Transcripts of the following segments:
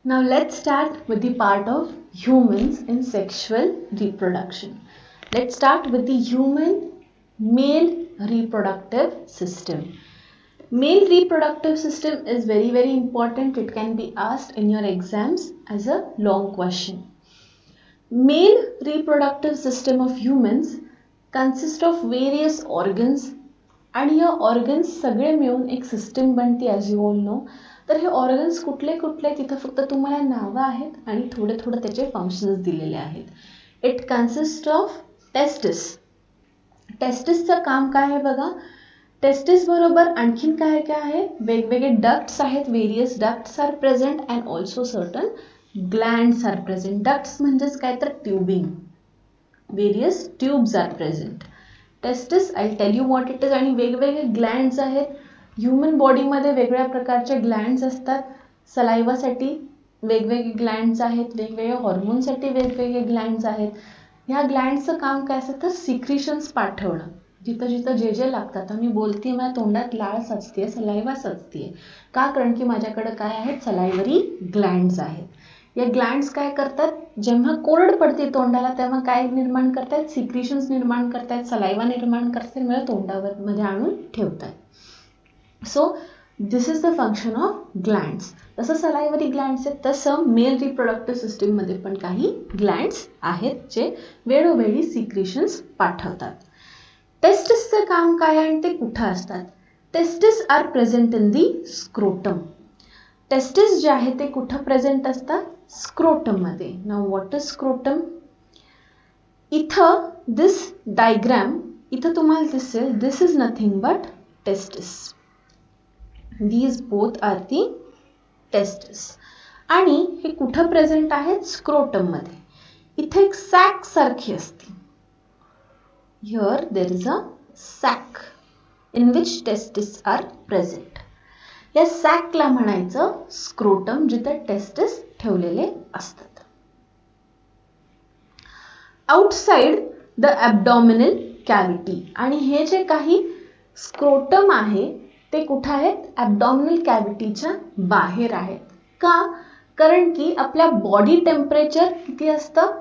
Now let's start with the part of humans in sexual reproduction. Let's start with the human male reproductive system. Male reproductive system is very important. It can be asked in your exams as a long question. Male reproductive system of humans consists of various organs आणि या organs सगळे मिळून एक system बनते as you all know. तर हे organs कुठले कुठले तिथं फक्त तुम्हाला नावं आहेत आणि थोडे त्याचे फंक्शन्स दिलेले आहेत. It consist of testis. टेस्टिसचं काम काय आहे बघा. टेस्टिस बरोबर आणखीन काय काय आहे, वेगवेगळे डक्ट्स आहेत. Various ducts are present and also certain glands are present. Ducts म्हणजेच काय तर tubing. Various tubes are present. Testis I tell you what it is. आणि वेगवेगळे ग्लँड्स आहेत. ह्युमन बॉडीमध्ये वेगवेगळ्या प्रकारचे ग्लँड्स असतात. सलायवासाठी वेगवेगळे ग्लँड्स आहेत, वेगवेगळ्या हॉर्मोनसाठी वेगवेगळे ग्लँड्स आहेत. ह्या ग्लँड्सचं काम काय असतं तर सिक्रिशन्स पाठवणं. जिथं जिथं जे लागतात. मी बोलते माझ्या तोंडात लाळ साचते, सलायवा साचते का, कारण की माझ्याकडे काय आहेत सलायवरी ग्लँड्स आहेत. या ग्लँड्स काय करतात, जेव्हा कोरड पडते तोंडाला तेव्हा काय निर्माण करतात, सिक्रिशन्स निर्माण करतात, सलायवा निर्माण करतात, मला तोंडावर मध्ये आणून ठेवतात. So this is the function of glands. जसं सलायवरी ग्लँड्स आहेत तसं मेल रिप्रोडक्टिव्ह सिस्टीममध्ये पण काही ग्लँड्स आहेत जे वेळोवेळी सिक्रिशन्स पाठवतात. टेस्टिसचं काम काय आणि ते कुठं असतात. Testis are present in the scrotum. Testis जे आहे ते कुठं प्रेझेंट असतात, स्क्रोटम मध्ये. Now what is scrotum. इथं दिस डायग्राम इथं तुम्हाला दिसेल, this is nothing but testis. These both are the testis. आणि हे कुठं प्रेझेंट आहेत, स्क्रोटम मध्ये. इथे एक सॅक सारखी असते. Here there is a sack in which testis are present. या सॅकला म्हणायचं स्क्रोटम, जिथे टेस्टिस ठेवलेले असतात. Outside the abdominal cavity. आणि हे जे काही स्क्रोटम आहे ते कुठं आहेत, ॲब्डॉमिनल कॅव्हिटीच्या बाहेर आहेत. का, कारण की आपल्या बॉडी टेम्परेचर किती असतं,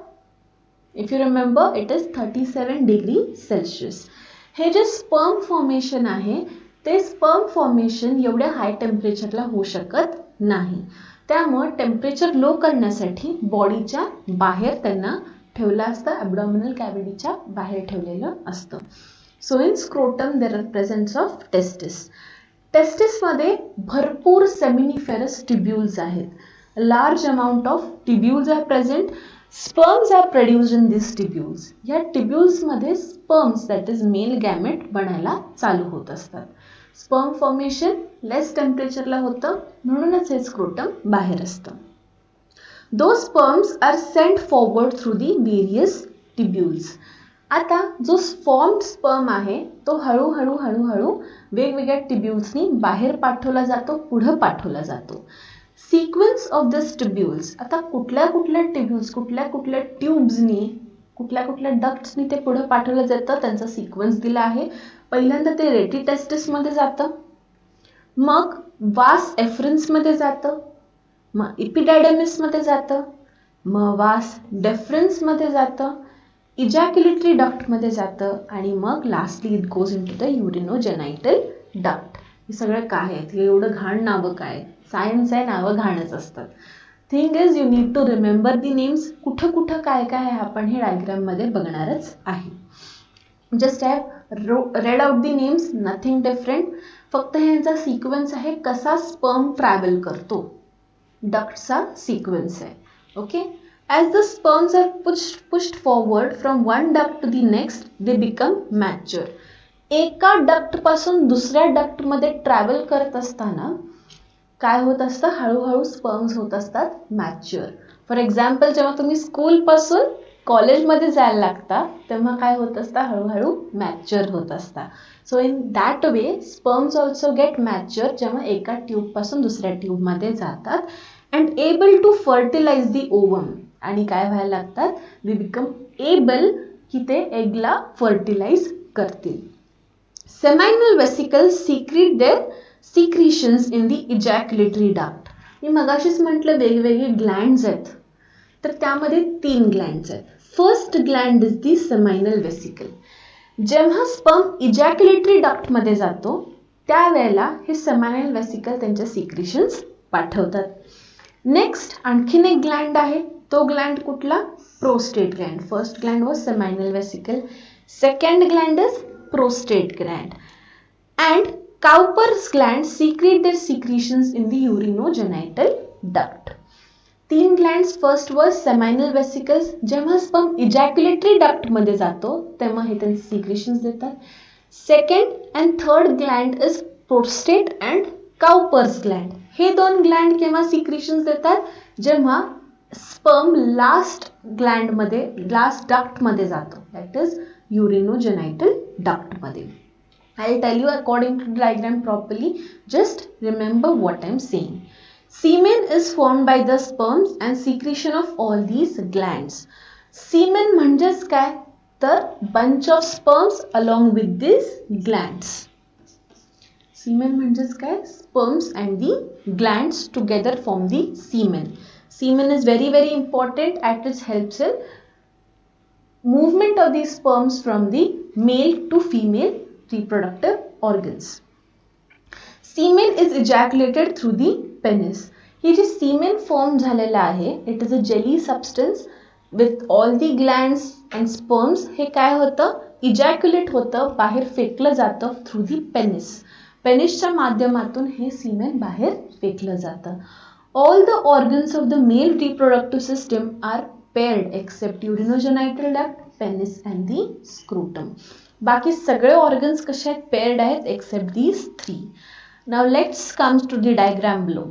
if you remember it is 37 degree Celsius. हे जे स्पर्म फॉर्मेशन आहे ते स्पर्म फॉर्मेशन एवढ्या हाय टेम्परेचरला होऊ शकत नाही. त्यामुळे टेम्परेचर लो करण्यासाठी बॉडीच्या बाहेर त्यांना ठेवलं असतं, ॲब्डॉमिनल कॅव्हिटीच्या बाहेर ठेवलेलं असतं. So in scrotum there are presence of testis. टेस्टिसमध्ये भरपूर सेमिनिफेरस ट्युब्यूल्स आहेत. Large amount of tubules are present. Sperms are produced in this tubules. या ट्युब्यूल्समध्ये sperms that is male gamete बनायला चालू होत असतात. स्पर्म फॉर्मेशन लेस टेम्परेचरला होतं म्हणूनच हे स्क्रोटम बाहेर असतं. Those sperms are sent forward through the various tubules. आता जो फॉर्म्ड स्पर्म आहे तो हळूहळू वेगवेगळ्या ट्युब्यूल्सनी बाहेर पाठवला जातो, पुढं पाठवला जातो. सिक्वेन्स ऑफ दिस ट्युब्यूल्स. आता कुठल्या ट्युब्यूल्स, कुठल्या ट्यूब्सनी, कुठल्या डक्ट्सनी ते पुढं पाठवलं जातं, त्यांचा सिक्वेन्स दिला आहे. पहिल्यांदा ते रेटी टेस्टिसमध्ये जातं, मग वास एफरन्समध्ये जातं, मग इपिडायडमिसमध्ये जातं, मग वास डेफरन्समध्ये जातं, इजॅक्युलेटरी डक्टमध्ये जातं आणि मग lastly it goes into the urinogenital duct. हे सगळं काय आहेत, हे एवढं घाण नावं काय, सायन्स आहे, नावं घाणच असतात. Thing is you need to remember the names. कुठं काय आहे आपण हे डायग्राममध्ये बघणारच आहे. Just have read out the names, nothing different. फक्त ह्यांचा सिक्वेन्स आहे, कसा स्पर्म ट्रॅव्हल करतो, डक्टचा सिक्वेन्स आहे. Okay. As the sperms are pushed forward from one duct to the next, they become mature. एका डक्ट पासून दुसऱ्या डक्ट मध्ये ट्रॅव्हल करत असताना काय होत असतं, हळूहळू स्पर्म्स होत असतात मॅच्युअर. फॉर एक्झाम्पल, जेव्हा तुम्ही स्कूल पासून कॉलेजमध्ये जायला लागता तेव्हा काय होत असतं, हळूहळू मॅच्युअर होत असता. So in that way sperms also get mature जेव्हा एका ट्यूब पासून दुसऱ्या ट्यूब मध्ये जातात and able to fertilise the ovum. आणि काय व्हायला लागतात, वी बिकम एबल की ते एगला फर्टिलाइज करतील. Seminal vesicles secrete their secretions in the ejaculatory duct. मी मगाशीच म्हटलं वेगवेगळे ग्लँड्स आहेत, तर त्यामध्ये 3 ग्लँड्स आहेत. First Gland is the seminal vesicle. जेव्हा स्पर्म इजॅक्युलेटरी डक्टमध्ये जातो त्यावेळेला हे सेमाइनल वेसिकल त्यांच्या सिक्रिशन्स पाठवतात. नेक्स्ट आणखीन एक ग्लँड आहे, तो ग्लँड कुठला? Prostate Gland. First Gland was seminal vesicle, second Gland is prostate Gland. And Cowper's glands secrete their secretions in the urinogenital duct. 3 glands. First was seminal vesicles. जेव्हा sperm ejaculatory duct मध्ये जातो तेव्हा हे त्यांचे सिक्रेशन्स देतात. Second and third Gland is prostate and Cowper's Gland. हे 2 Gland केव्हा सिक्रेशन्स देतात? जेव्हा स्पर्म लास्ट ग्लँड मध्ये, लास्ट डक्ट मध्ये जातो, दॅट इज urinogenital duct मध्ये. I'll tell you according to the diagram properly. Just remember what I'm saying. Semen is formed by the sperms and secretion of all these glands. Semen म्हणजेच काय? तर bunch of sperms along with these glands. Semen म्हणजेच काय? Sperms and the glands together form the semen. Semen is very important as it helps in movement of these sperms from the male to female reproductive organs. Semen is ejaculated through the penis. हे जे semen form झालेला आहे, it is a jelly substance with all the glands and sperms. हे काय होतं? इजॅक्युलेट होतं, बाहेर फेकलं जातं through the penis. पेनिसच्या माध्यमातून हे semen बाहेर फेकलं जातं. All the organs of the male reproductive system are paired except urinogenital duct, penis and the scrotum. बाकी सगळे ऑर्गन्स कसे आहेत? पेअर्ड आहेत except these 3. Now let's come to the diagram below.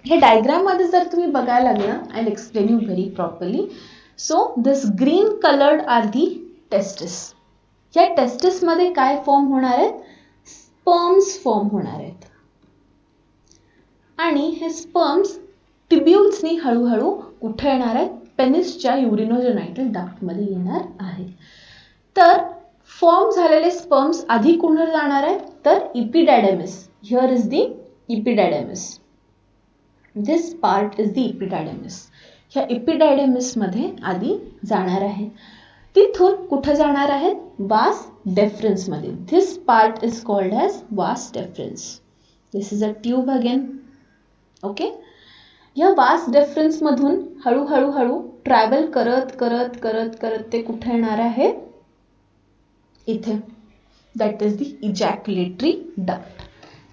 हे डायग्राम मध्ये जर तुम्ही बघायला लागलं, I will explain you very properly. So this green coloured are the testis. या टेस्टिस मध्ये काय फॉर्म होणार आहेत? स्पर्म्स फॉर्म होणार आहेत. आणि हे स्पर्म्स टिब्यूल्सनी हळूहळू कुठे येणार आहेत? पेनिसच्या युरिनोजेनाइटल डक्ट मध्ये येणार आहेत. तर फॉर्म झालेले स्पर्म्स आधी कुठे जाणार आहेत? तर epididymis. Here is the epididymis. This part is the epididymis. ह्या इपिडॅडॅमिस मध्ये आधी जाणार आहे. तिथून कुठे जाणार आहेत? वास डेफरन्स मध्ये. This part is called as vas deferens. This is a tube again. Okay. या वास डेफरन्स मधून हळूहळू ट्रॅव्हल करत करत करत करत ते कुठे येणार आहे? इथे. That is the ejaculatory duct.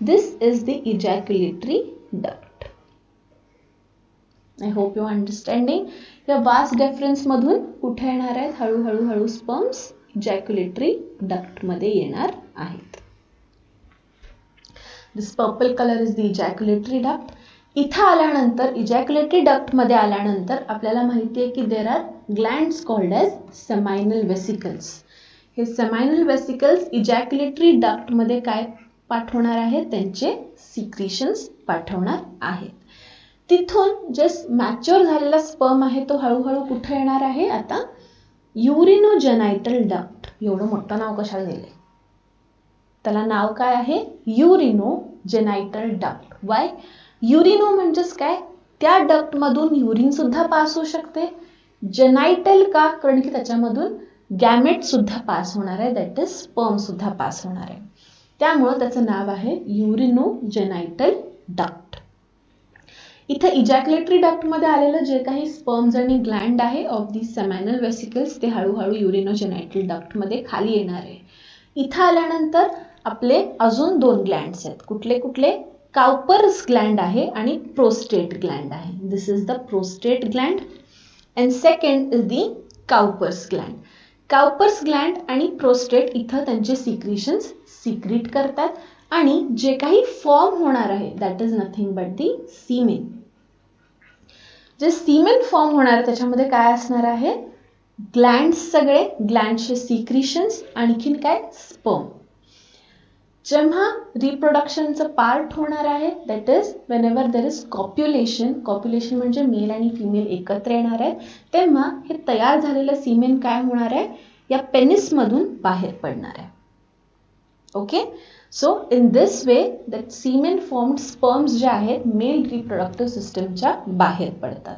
This is the ejaculatory duct. I hope you understanding. या वास डेफरन्स मधून कुठे येणार आहेत? हळूहळू स्पर्म्स इजॅक्युलेटरी डक्ट मध्ये येणार आहेत. This purple colour is the ejaculatory duct. इथं आल्यानंतर इजॅक्युलेटरी डक्ट मध्ये आल्यानंतर आपल्याला माहिती आहे की there are glands called as seminal vesicles. हे सेमाइनल वेसिकल्स इजॅक्युलेटरी डक्ट मध्ये काय पाठवणार आहेत? त्यांचे सिक्रिशन्स पाठवणार आहेत. तिथून जे मॅच्युअर झालेला स्पर्म आहे तो हळूहळू कुठे येणार आहे? आता युरिनोजेनाइटल डक्ट. एवढं मोठं नाव कशाला दिले? त्याला नाव काय आहे? युरिनोजेनाइटल डक्ट. वाय? युरिनो म्हणजेच काय? त्या डक्ट मधून युरिन सुद्धा पास होऊ शकते. जेनाइटल का? कारण की त्याच्यामधून गॅमेट सुद्धा पास होणार आहे, दॅट इज स्पर्म सुद्धा पास होणार आहे. त्यामुळे त्याचं नाव आहे युरिनोजेनाइटल डक्ट. इथे इजॅक्युलेटरी डक्ट मध्ये आलेलं जे काही स्पर्म्स आणि ग्लँड आहे ऑफ दी सेमाइनल वेसिकल्स ते हळूहळू युरिनोजेनाइटल डक्ट मध्ये खाली येणार आहे. इथं आल्यानंतर आपले अजून 2 ग्लँड्स आहेत. कुठले कुठले? काउपर्स ग्लँड आहे आणि प्रोस्टेट ग्लँड आहे. This is the prostate gland and second is the Cowper's gland. Cowper's gland आणि प्रोस्टेट इथं त्यांचे सिक्रिशन्स सिक्रीट करतात आणि जे काही फॉर्म होणार आहे that is nothing but the सीमेन. जे सीमेन फॉर्म होणार आहे त्याच्यामध्ये काय असणार आहे? ग्लँड्स, सगळे ग्लँड्सचे सिक्रिशन्स, आणखीन काय? स्पर्म. जेव्हा रिप्रोडक्शनचं पार्ट होणार आहे that is whenever there is copulation. Copulation म्हणजे मेल आणि फिमेल एकत्र येणार आहेत, तेव्हा हे तयार झालेलं सीमेन काय होणार आहे? या पेनिस मधून बाहेर पडणार आहे. Okay. So in this way that सीमेन फॉर्म्ड स्पर्म्स जे आहेत मेल रिप्रोडक्टिव्ह सिस्टमच्या बाहेर पडतात.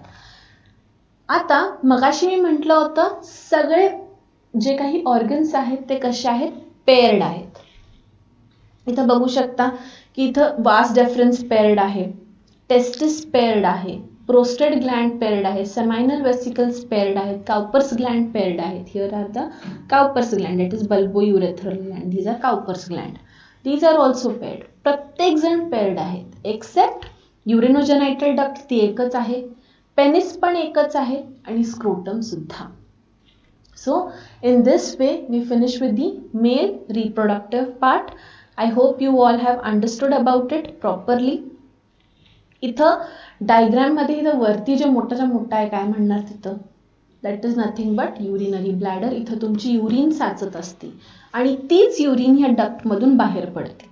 आता मगाशी मी म्हटलं होतं सगळे जे काही ऑर्गन्स आहेत ते कसे आहेत, पेअर्ड आहेत. इथं बघू शकता की इथं वास डेफरन्स पेअर्ड आहे, टेस्टिस पेअर्ड आहे, प्रोस्टेट ग्लँड पेअर्ड आहे, सेमाइनल वेसिकल्स पेअर्ड आहेत, काउपर्स ग्लँड पेअर्ड आहेत. Here are the Cowper's gland, it is bulbourethral gland, these are Cowper's gland, these are also paired. प्रत्येक जण paired आहेत accept युरिनोजेनायटल duct, ती एकच आहे, पेनिस पण एकच आहे आणि स्क्रोटम सुद्धा. So in this way we finish with the male reproductive part. I hope you all have understood about it properly. इथं डायग्राम मध्ये इथं वरती जे मोठाच्या मोठा आहे काय म्हणणार तिथं, that is nothing but urinary bladder. इथं तुमची युरिन साचत असते आणि तीच युरिन ह्या डक्ट मधून बाहेर पडते.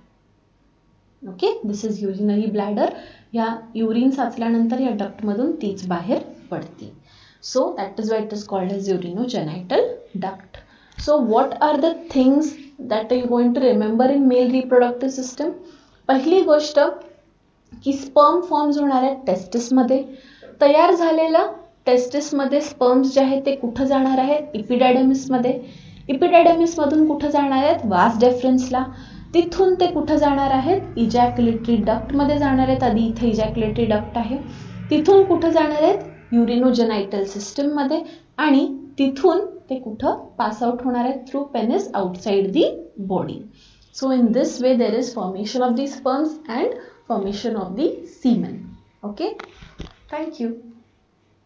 Okay, this is urinary bladder. ह्या युरिन साचल्यानंतर या डक्ट मधून तीच बाहेर पडते. So that is why it is called as urinogenital duct. So what are the things that are you going to remember in male reproductive system? पहिली गोष्ट की sperm forms होणार आहेत टेस्टिस मध्ये. तयार झालेलं टेस्टिस मध्ये स्पर्म्स जे आहेत ते कुठं जाणार आहेत, इपिडायडमिस मध्ये. इपिडायडमिस मधून कुठं जाणार आहेत, वास डेफरन्सला. तिथून ते कुठं जाणार आहेत, इजॅक्युलेटरी डक्ट मध्ये जाणार आहेत. आधी इथे इजॅक्युलेटरी डक्ट आहे. तिथून कुठं जाणार आहेत, युरिनोजेनायटल सिस्टम मध्ये. आणि तिथून ते कुठं पास आउट होणार आहेत, through penis outside the body. So in this way there is formation of the sperms and formation of the semen. Okay, thank you.